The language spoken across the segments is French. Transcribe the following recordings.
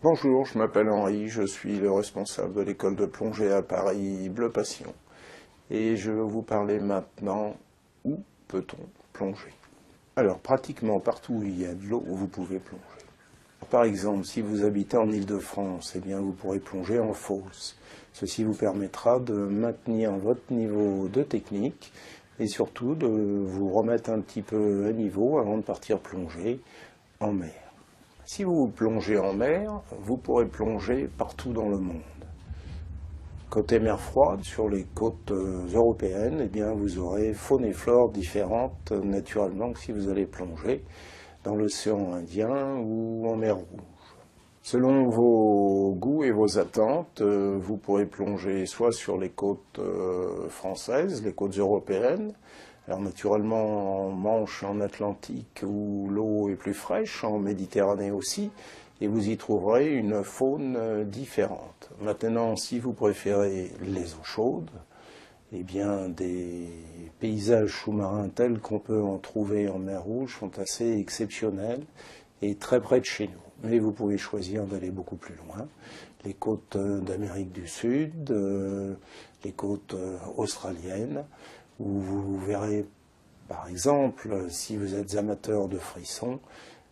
Bonjour, je m'appelle Henri, je suis le responsable de l'école de plongée à Paris Bleu Passion. Et je vais vous parler maintenant où peut-on plonger. Alors, pratiquement partout où il y a de l'eau, vous pouvez plonger. Par exemple, si vous habitez en Île-de-France, eh bien, vous pourrez plonger en fosse. Ceci vous permettra de maintenir votre niveau de technique et surtout de vous remettre un petit peu à niveau avant de partir plonger en mer. Si vous plongez en mer, vous pourrez plonger partout dans le monde. Côté mer froide, sur les côtes européennes, eh bien, vous aurez faune et flore différentes naturellement que si vous allez plonger dans l'océan Indien ou en mer Rouge. Selon vos goûts et vos attentes, vous pourrez plonger soit sur les côtes françaises, les côtes européennes, alors naturellement en Manche, en Atlantique où l'eau est plus fraîche, en Méditerranée aussi, et vous y trouverez une faune différente. Maintenant, si vous préférez les eaux chaudes, eh bien des paysages sous-marins tels qu'on peut en trouver en mer Rouge sont assez exceptionnels et très près de chez nous. Mais vous pouvez choisir d'aller beaucoup plus loin. Les côtes d'Amérique du Sud, les côtes australiennes, où vous verrez, par exemple, si vous êtes amateur de frissons,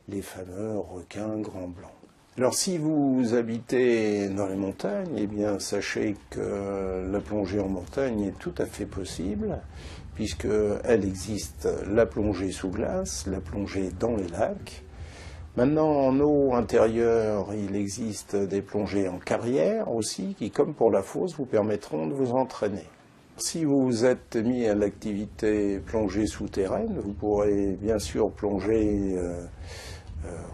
les fameux requins grands blancs. Alors si vous habitez dans les montagnes, eh bien sachez que la plongée en montagne est tout à fait possible, puisqu'elle existe la plongée sous glace, la plongée dans les lacs. Maintenant, en eau intérieure, il existe des plongées en carrière aussi, qui, comme pour la fosse, vous permettront de vous entraîner. Si vous êtes mis à l'activité plongée souterraine, vous pourrez bien sûr plonger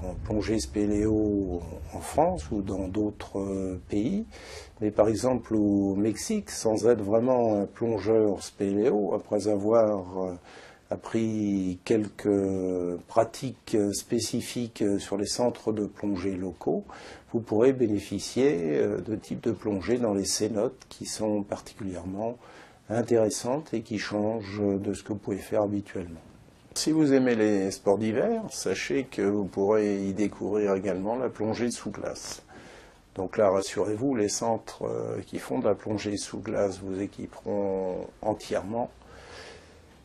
en plongée spéléo en France ou dans d'autres pays. Mais par exemple au Mexique, sans être vraiment un plongeur spéléo, après avoir appris quelques pratiques spécifiques sur les centres de plongée locaux, vous pourrez bénéficier de types de plongée dans les cénotes qui sont particulièrement intéressantes et qui changent de ce que vous pouvez faire habituellement. Si vous aimez les sports d'hiver, sachez que vous pourrez y découvrir également la plongée sous glace. Donc là, rassurez-vous, les centres qui font de la plongée sous glace vous équiperont entièrement.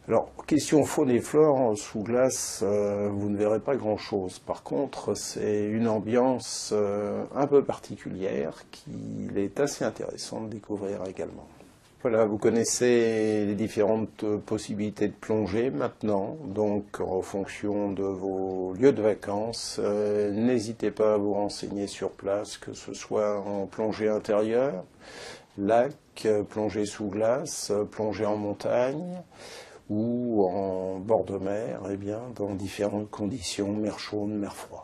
Alors, question faune et flore, sous glace, vous ne verrez pas grand-chose. Par contre, c'est une ambiance un peu particulière qu'il est assez intéressant de découvrir également. Voilà, vous connaissez les différentes possibilités de plongée maintenant, donc en fonction de vos lieux de vacances, n'hésitez pas à vous renseigner sur place, que ce soit en plongée intérieure, lac, plongée sous glace, plongée en montagne ou en bord de mer, eh bien, dans différentes conditions, mer chaude, mer froide.